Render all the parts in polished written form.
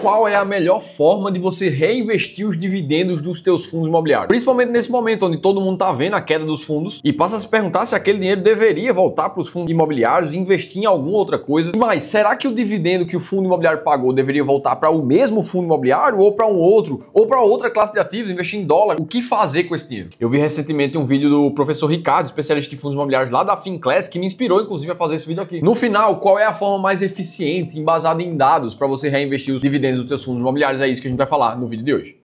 Qual é a melhor forma de você reinvestir os dividendos dos teus fundos imobiliários? Principalmente nesse momento onde todo mundo está vendo a queda dos fundos e passa a se perguntar se aquele dinheiro deveria voltar para os fundos imobiliários e investir em alguma outra coisa. Mas será que o dividendo que o fundo imobiliário pagou deveria voltar para o mesmo fundo imobiliário ou para um outro, ou para outra classe de ativos, investir em dólar? O que fazer com esse dinheiro? Eu vi recentemente um vídeo do professor Ricardo, especialista em fundos imobiliários lá da Finclass, que me inspirou inclusive a fazer esse vídeo aqui. No final, qual é a forma mais eficiente, embasada em dados, para você reinvestir os dividendos dos teus fundos imobiliários? É isso que a gente vai falar no vídeo de hoje.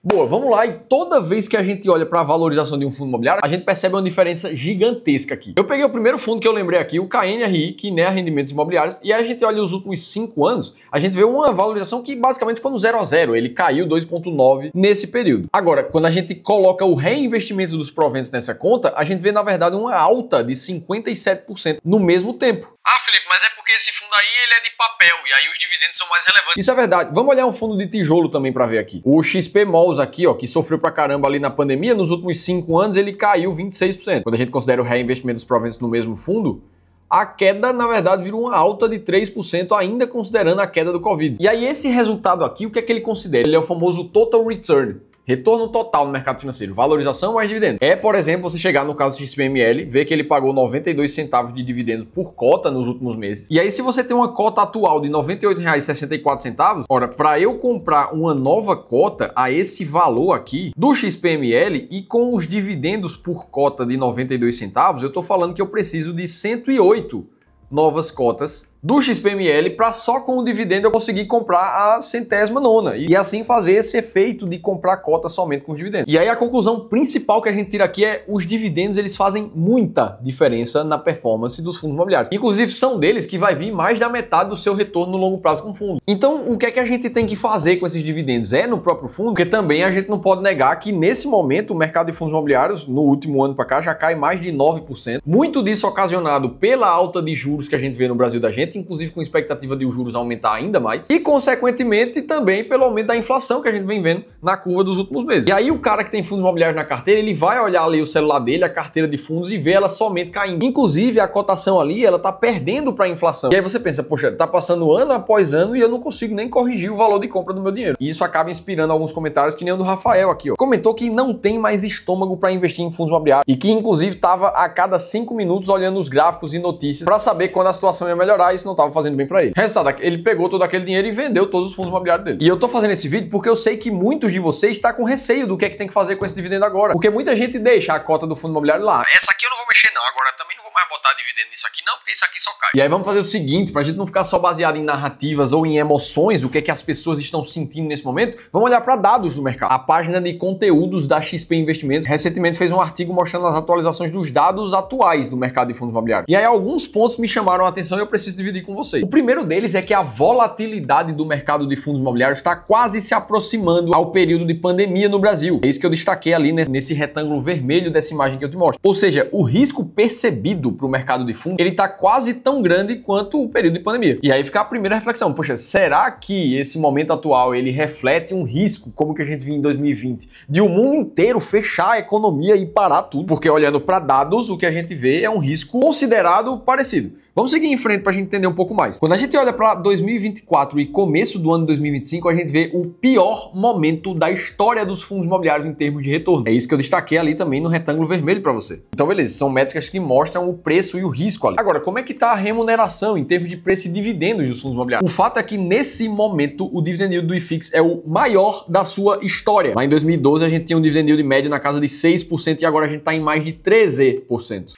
Boa, vamos lá, e toda vez que a gente olha para a valorização de um fundo imobiliário, a gente percebe uma diferença gigantesca aqui. Eu peguei o primeiro fundo que eu lembrei aqui, o KNRI, que é Rendimentos Imobiliários, e aí a gente olha os últimos 5 anos, a gente vê uma valorização que basicamente foi no 0 a 0, ele caiu 2,9 nesse período. Agora, quando a gente coloca o reinvestimento dos proventos nessa conta, a gente vê na verdade uma alta de 57% no mesmo tempo. Ah, Felipe, mas é porque esse fundo aí ele é de papel e aí os dividendos são mais relevantes. Isso é verdade. Vamos olhar um fundo de tijolo também para ver aqui. O XP Malls aqui, ó, que sofreu pra caramba ali na pandemia, nos últimos 5 anos ele caiu 26%. Quando a gente considera o reinvestimento dos proventos no mesmo fundo, a queda, na verdade, virou uma alta de 3%, ainda considerando a queda do Covid. E aí esse resultado aqui, o que é que ele considera? Ele é o famoso Total Return. Retorno total no mercado financeiro, valorização mais dividendo. É, por exemplo, você chegar no caso do XPML, ver que ele pagou 92 centavos de dividendo por cota nos últimos meses. E aí, se você tem uma cota atual de R$ 98,64, ora, para eu comprar uma nova cota a esse valor aqui do XPML e com os dividendos por cota de 92 centavos, eu tô falando que eu preciso de 108 novas cotas do XPML para só com o dividendo eu conseguir comprar a 109ª e assim fazer esse efeito de comprar cota somente com dividendo. E aí a conclusão principal que a gente tira aqui é os dividendos eles fazem muita diferença na performance dos fundos imobiliários. Inclusive são deles que vai vir mais da metade do seu retorno no longo prazo com o fundo. Então o que é que a gente tem que fazer com esses dividendos? É no próprio fundo? Porque também a gente não pode negar que nesse momento o mercado de fundos imobiliários no último ano para cá já cai mais de 9%. Muito disso ocasionado pela alta de juros que a gente vê no Brasil da gente, inclusive com expectativa de os juros aumentar ainda mais e, consequentemente, também pelo aumento da inflação que a gente vem vendo na curva dos últimos meses. E aí o cara que tem fundos imobiliários na carteira, ele vai olhar ali o celular dele, a carteira de fundos e ver ela somente caindo. Inclusive, a cotação ali, ela tá perdendo para a inflação. E aí você pensa, poxa, tá passando ano após ano e eu não consigo nem corrigir o valor de compra do meu dinheiro. E isso acaba inspirando alguns comentários, que nem o do Rafael aqui, ó. Comentou que não tem mais estômago para investir em fundos imobiliários e que, inclusive, tava a cada 5 minutos olhando os gráficos e notícias para saber quando a situação ia melhorar e isso não tava fazendo bem para ele. Resultado, ele pegou todo aquele dinheiro e vendeu todos os fundos imobiliários dele. E eu tô fazendo esse vídeo porque eu sei que muitos de vocês estão com receio do que é que tem que fazer com esse dividendo agora. Porque muita gente deixa a cota do fundo imobiliário lá. Essa aqui eu não vou mexer não, agora também não vou mais botar dividendo nisso aqui não, porque isso aqui só cai. E aí vamos fazer o seguinte, pra gente não ficar só baseado em narrativas ou em emoções, o que é que as pessoas estão sentindo nesse momento, vamos olhar para dados do mercado. A página de conteúdos da XP Investimentos recentemente fez um artigo mostrando as atualizações dos dados atuais do mercado de fundos imobiliários. E aí alguns pontos me chamaram a atenção e eu preciso dividir com vocês. O primeiro deles é que a volatilidade do mercado de fundos imobiliários está quase se aproximando ao período de pandemia no Brasil. É isso que eu destaquei ali nesse retângulo vermelho dessa imagem que eu te mostro. Ou seja, o risco percebido para o mercado de fundos, ele está quase tão grande quanto o período de pandemia. E aí fica a primeira reflexão, poxa, será que esse momento atual ele reflete um risco, como que a gente viu em 2020, de o mundo inteiro fechar a economia e parar tudo? Porque olhando para dados, o que a gente vê é um risco considerado parecido. Vamos seguir em frente para a gente entender um pouco mais. Quando a gente olha para 2024 e começo do ano 2025, a gente vê o pior momento da história dos fundos imobiliários em termos de retorno. É isso que eu destaquei ali também no retângulo vermelho para você. Então, beleza, são métricas que mostram o preço e o risco ali. Agora, como é que está a remuneração em termos de preço e dividendos dos fundos imobiliários? O fato é que nesse momento o dividend yield do IFIX é o maior da sua história. Lá em 2012 a gente tinha um dividend yield médio na casa de 6% e agora a gente está em mais de 13%.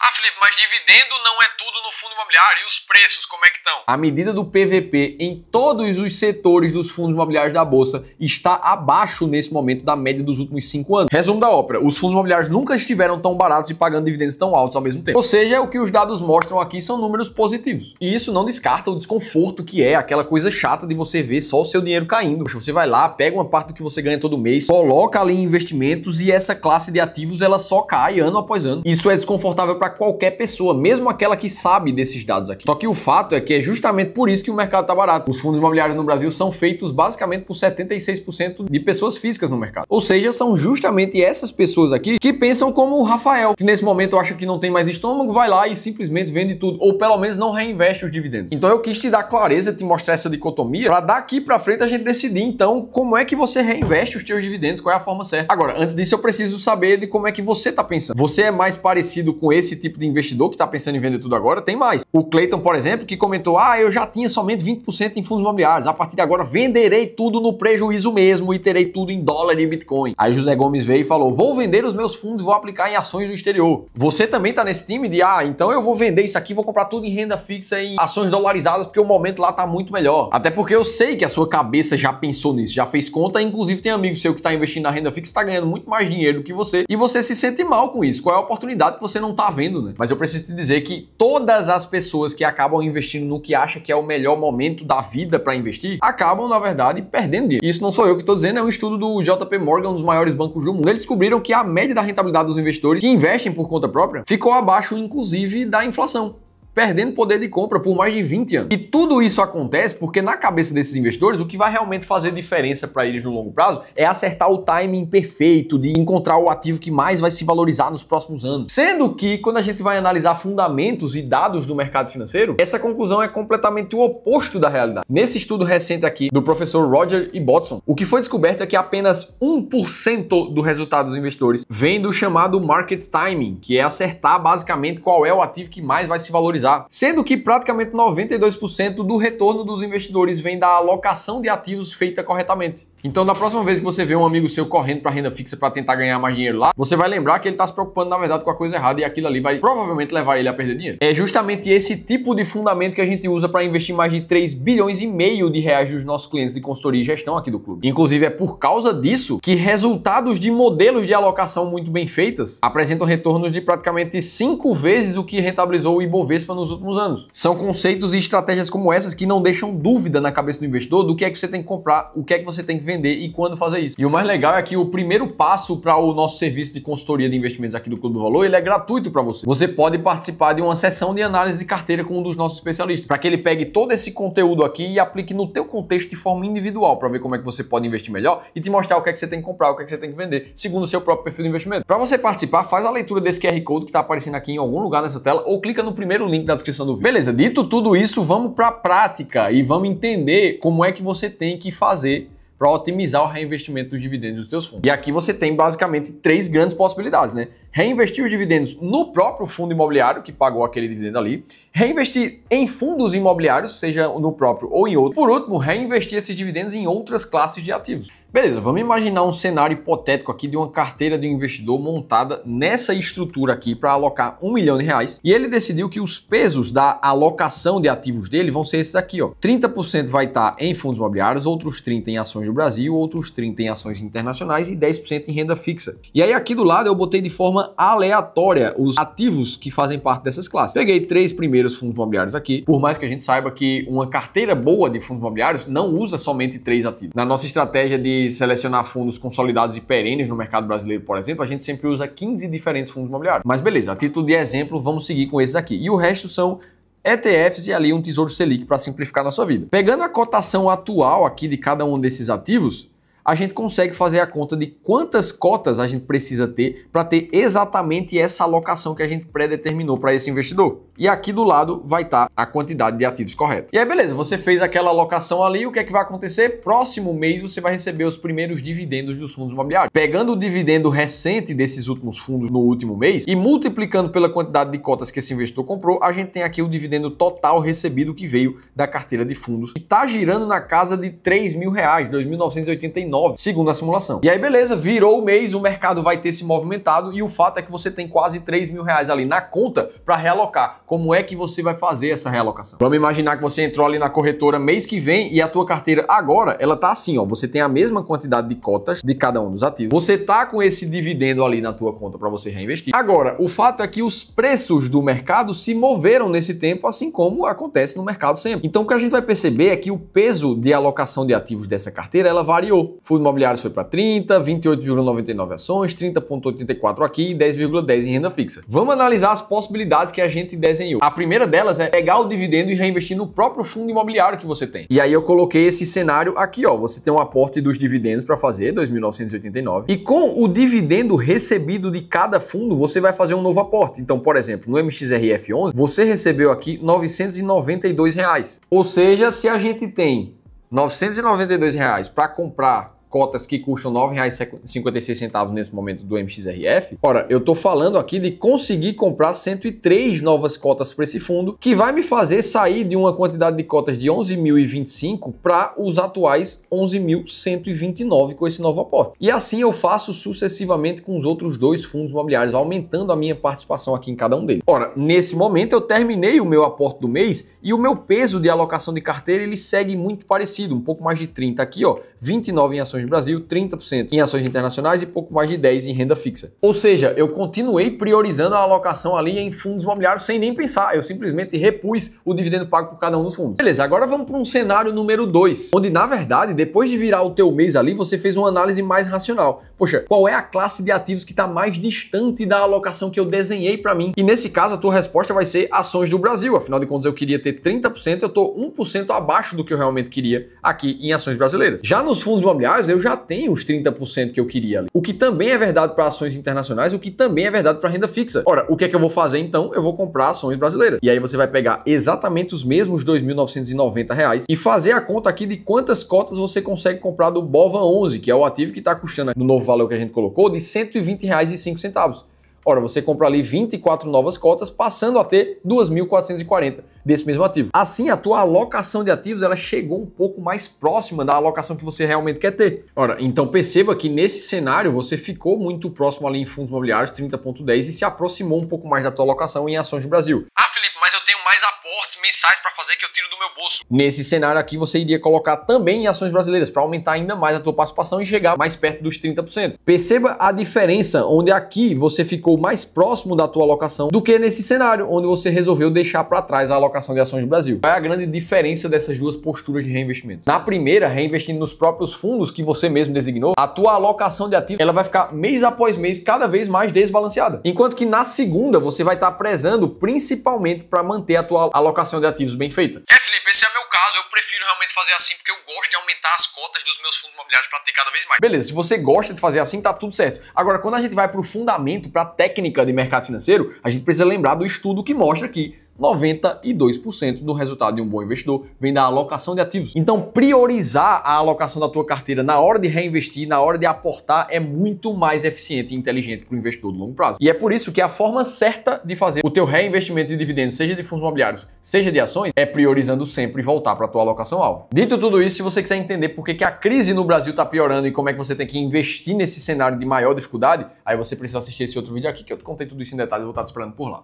Ah, Felipe, mas dividendo não é tudo no fundo imobiliário. E os preços, como é que estão? A medida do PVP em todos os setores dos fundos imobiliários da Bolsa está abaixo nesse momento da média dos últimos 5 anos. Resumo da ópera, os fundos imobiliários nunca estiveram tão baratos e pagando dividendos tão altos ao mesmo tempo. Ou seja, o que os dados mostram aqui são números positivos. E isso não descarta o desconforto que é aquela coisa chata de você ver só o seu dinheiro caindo. Poxa, você vai lá, pega uma parte do que você ganha todo mês, coloca ali em investimentos e essa classe de ativos ela só cai ano após ano. Isso é desconfortável para qualquer qualquer pessoa, mesmo aquela que sabe desses dados aqui. Só que o fato é que é justamente por isso que o mercado está barato. Os fundos imobiliários no Brasil são feitos basicamente por 76% de pessoas físicas no mercado. Ou seja, são justamente essas pessoas aqui que pensam como o Rafael, que nesse momento acha que não tem mais estômago, vai lá e simplesmente vende tudo, ou pelo menos não reinveste os dividendos. Então eu quis te dar clareza, te mostrar essa dicotomia, para daqui para frente a gente decidir então como é que você reinveste os seus dividendos, qual é a forma certa. Agora, antes disso eu preciso saber de como é que você está pensando. Você é mais parecido com esse tipo de investidor que está pensando em vender tudo agora? Tem mais. O Clayton, por exemplo, que comentou, eu já tinha somente 20% em fundos imobiliários, a partir de agora venderei tudo no prejuízo mesmo e terei tudo em dólar e Bitcoin. Aí José Gomes veio e falou, vou vender os meus fundos e vou aplicar em ações do exterior. Você também está nesse time de, então eu vou vender isso aqui, vou comprar tudo em renda fixa, em ações dolarizadas, porque o momento lá tá muito melhor. Até porque eu sei que a sua cabeça já pensou nisso, já fez conta, inclusive tem amigo seu que está investindo na renda fixa, está ganhando muito mais dinheiro do que você, e você se sente mal com isso. Qual é a oportunidade que você não tá vendo, né? Mas eu preciso te dizer que todas as pessoas que acabam investindo no que acha que é o melhor momento da vida para investir, acabam, na verdade, perdendo dinheiro. Isso não sou eu que estou dizendo, é um estudo do JP Morgan, um dos maiores bancos do mundo. Eles descobriram que a média da rentabilidade dos investidores que investem por conta própria ficou abaixo, inclusive, da inflação, perdendo poder de compra por mais de 20 anos. E tudo isso acontece porque na cabeça desses investidores, o que vai realmente fazer diferença para eles no longo prazo é acertar o timing perfeito de encontrar o ativo que mais vai se valorizar nos próximos anos. Sendo que quando a gente vai analisar fundamentos e dados do mercado financeiro, essa conclusão é completamente o oposto da realidade. Nesse estudo recente aqui do professor Roger Ibbotson, o que foi descoberto é que apenas 1% do resultado dos investidores vem do chamado market timing, que é acertar basicamente qual é o ativo que mais vai se valorizar. Sendo que praticamente 92% do retorno dos investidores vem da alocação de ativos feita corretamente. Então, da próxima vez que você vê um amigo seu correndo para renda fixa para tentar ganhar mais dinheiro lá, você vai lembrar que ele está se preocupando, na verdade, com a coisa errada e aquilo ali vai provavelmente levar ele a perder dinheiro. É justamente esse tipo de fundamento que a gente usa para investir mais de 3 bilhões e meio de reais dos nossos clientes de consultoria e gestão aqui do clube. Inclusive, é por causa disso que resultados de modelos de alocação muito bem feitas apresentam retornos de praticamente 5 vezes o que rentabilizou o Ibovespa nos últimos anos. São conceitos e estratégias como essas que não deixam dúvida na cabeça do investidor do que é que você tem que comprar, o que é que você tem que vender e quando fazer isso. E o mais legal é que o primeiro passo para o nosso serviço de consultoria de investimentos aqui do Clube do Valor, ele é gratuito para você. Você pode participar de uma sessão de análise de carteira com um dos nossos especialistas, para que ele pegue todo esse conteúdo aqui e aplique no teu contexto de forma individual, para ver como é que você pode investir melhor e te mostrar o que é que você tem que comprar, o que é que você tem que vender, segundo o seu próprio perfil de investimento. Para você participar, faz a leitura desse QR Code que está aparecendo aqui em algum lugar nessa tela ou clica no primeiro link da descrição do vídeo. Beleza, dito tudo isso, vamos para a prática e vamos entender como é que você tem que fazer para otimizar o reinvestimento dos dividendos dos seus fundos. E aqui você tem basicamente 3 grandes possibilidades, né? Reinvestir os dividendos no próprio fundo imobiliário que pagou aquele dividendo ali, reinvestir em fundos imobiliários, seja no próprio ou em outro. Por último, reinvestir esses dividendos em outras classes de ativos. Beleza, vamos imaginar um cenário hipotético aqui de uma carteira de investidor montada nessa estrutura aqui para alocar R$1 milhão e ele decidiu que os pesos da alocação de ativos dele vão ser esses aqui, ó. 30% vai estar em fundos imobiliários, outros 30% em ações do Brasil, outros 30% em ações internacionais e 10% em renda fixa. E aí aqui do lado eu botei de forma aleatória os ativos que fazem parte dessas classes. Peguei 3 primeiros fundos imobiliários aqui, por mais que a gente saiba que uma carteira boa de fundos imobiliários não usa somente 3 ativos. Na nossa estratégia de selecionar fundos consolidados e perenes no mercado brasileiro, por exemplo, a gente sempre usa 15 diferentes fundos imobiliários. Mas beleza, a título de exemplo, vamos seguir com esses aqui. E o resto são ETFs e ali um Tesouro Selic para simplificar a nossa vida. Pegando a cotação atual aqui de cada um desses ativos, a gente consegue fazer a conta de quantas cotas a gente precisa ter para ter exatamente essa alocação que a gente predeterminou para esse investidor. E aqui do lado vai estar a quantidade de ativos correta. E aí, beleza, você fez aquela alocação ali, o que é que vai acontecer? Próximo mês você vai receber os primeiros dividendos dos fundos imobiliários. Pegando o dividendo recente desses últimos fundos no último mês e multiplicando pela quantidade de cotas que esse investidor comprou, a gente tem aqui o dividendo total recebido que veio da carteira de fundos, que está girando na casa de R$3 mil, R$ 2.989, segundo a simulação. E aí, beleza, virou o mês, o mercado vai ter se movimentado e o fato é que você tem quase R$3 mil ali na conta para realocar. Como é que você vai fazer essa realocação? Vamos imaginar que você entrou ali na corretora mês que vem e a tua carteira agora, ela tá assim, ó, você tem a mesma quantidade de cotas de cada um dos ativos. Você tá com esse dividendo ali na tua conta para você reinvestir. Agora, o fato é que os preços do mercado se moveram nesse tempo, assim como acontece no mercado sempre. Então, o que a gente vai perceber é que o peso de alocação de ativos dessa carteira, ela variou. Fundo imobiliário foi para 30, 28,99 ações, 30,84 aqui e 10,10 em renda fixa. Vamos analisar as possibilidades que a gente desenhou. A primeira delas é pegar o dividendo e reinvestir no próprio fundo imobiliário que você tem. E aí eu coloquei esse cenário aqui, ó. Você tem um aporte dos dividendos para fazer, 2.989. E com o dividendo recebido de cada fundo, você vai fazer um novo aporte. Então, por exemplo, no MXRF11, você recebeu aqui R$ 992. Ou seja, se a gente tem R$ 992 para comprar cotas que custam R$ 9,56 nesse momento do MXRF. Ora, eu tô falando aqui de conseguir comprar 103 novas cotas para esse fundo, que vai me fazer sair de uma quantidade de cotas de 11.025 para os atuais 11.129 com esse novo aporte. E assim eu faço sucessivamente com os outros dois fundos imobiliários, aumentando a minha participação aqui em cada um deles. Ora, nesse momento eu terminei o meu aporte do mês e o meu peso de alocação de carteira ele segue muito parecido, um pouco mais de 30 aqui, ó, 29 em ações do Brasil, 30% em ações internacionais e pouco mais de 10 em renda fixa. Ou seja, eu continuei priorizando a alocação ali em fundos imobiliários sem nem pensar, eu simplesmente repus o dividendo pago por cada um dos fundos. Beleza, agora vamos para um cenário número 2, onde na verdade, depois de virar o teu mês ali, você fez uma análise mais racional. Poxa, qual é a classe de ativos que está mais distante da alocação que eu desenhei para mim? E nesse caso, a tua resposta vai ser ações do Brasil. Afinal de contas, eu queria ter 30%, eu estou 1% abaixo do que eu realmente queria aqui em ações brasileiras. Já nos fundos imobiliários, eu já tenho os 30% que eu queria ali. O que também é verdade para ações internacionais, o que também é verdade para renda fixa. Ora, o que é que eu vou fazer então? Eu vou comprar ações brasileiras. E aí você vai pegar exatamente os mesmos R$ 2.990 e fazer a conta aqui de quantas cotas você consegue comprar do BOVA11, que é o ativo que está custando no novo valor que a gente colocou, de R$ 120,05. Ora, você compra ali 24 novas cotas, passando a ter 2.440 desse mesmo ativo. Assim, a tua alocação de ativos ela chegou um pouco mais próxima da alocação que você realmente quer ter. Ora, então perceba que nesse cenário você ficou muito próximo ali em fundos imobiliários, 30,10, e se aproximou um pouco mais da tua alocação em ações do Brasil. Ah, Felipe, mas eu tenho mais aportes mensais para fazer que eu tiro do meu bolso. Nesse cenário aqui, você iria colocar também em ações brasileiras para aumentar ainda mais a tua participação e chegar mais perto dos 30%. Perceba a diferença, onde aqui você ficou mais próximo da tua alocação do que nesse cenário, onde você resolveu deixar para trás a alocação de ações do Brasil. Qual é a grande diferença dessas duas posturas de reinvestimento? Na primeira, reinvestindo nos próprios fundos que você mesmo designou, a tua alocação de ativos ela vai ficar mês após mês cada vez mais desbalanceada. Enquanto que na segunda, você vai estar prezando principalmente para manter a tua alocação de ativos bem feita. Felipe, esse é o meu caso. Eu prefiro realmente fazer assim porque eu gosto de aumentar as cotas dos meus fundos imobiliários para ter cada vez mais. Beleza, se você gosta de fazer assim, tá tudo certo. Agora, quando a gente vai para o fundamento, para a técnica de mercado financeiro, a gente precisa lembrar do estudo que mostra que 92% do resultado de um bom investidor vem da alocação de ativos. Então, priorizar a alocação da tua carteira na hora de reinvestir, na hora de aportar, é muito mais eficiente e inteligente para o investidor de longo prazo. E é por isso que a forma certa de fazer o teu reinvestimento de dividendos, seja de fundos imobiliários, seja de ações, é priorizando sempre voltar para a tua alocação-alvo. Dito tudo isso, se você quiser entender por que a crise no Brasil está piorando e como é que você tem que investir nesse cenário de maior dificuldade, aí você precisa assistir esse outro vídeo aqui que eu te contei tudo isso em detalhes e vou estar te esperando por lá.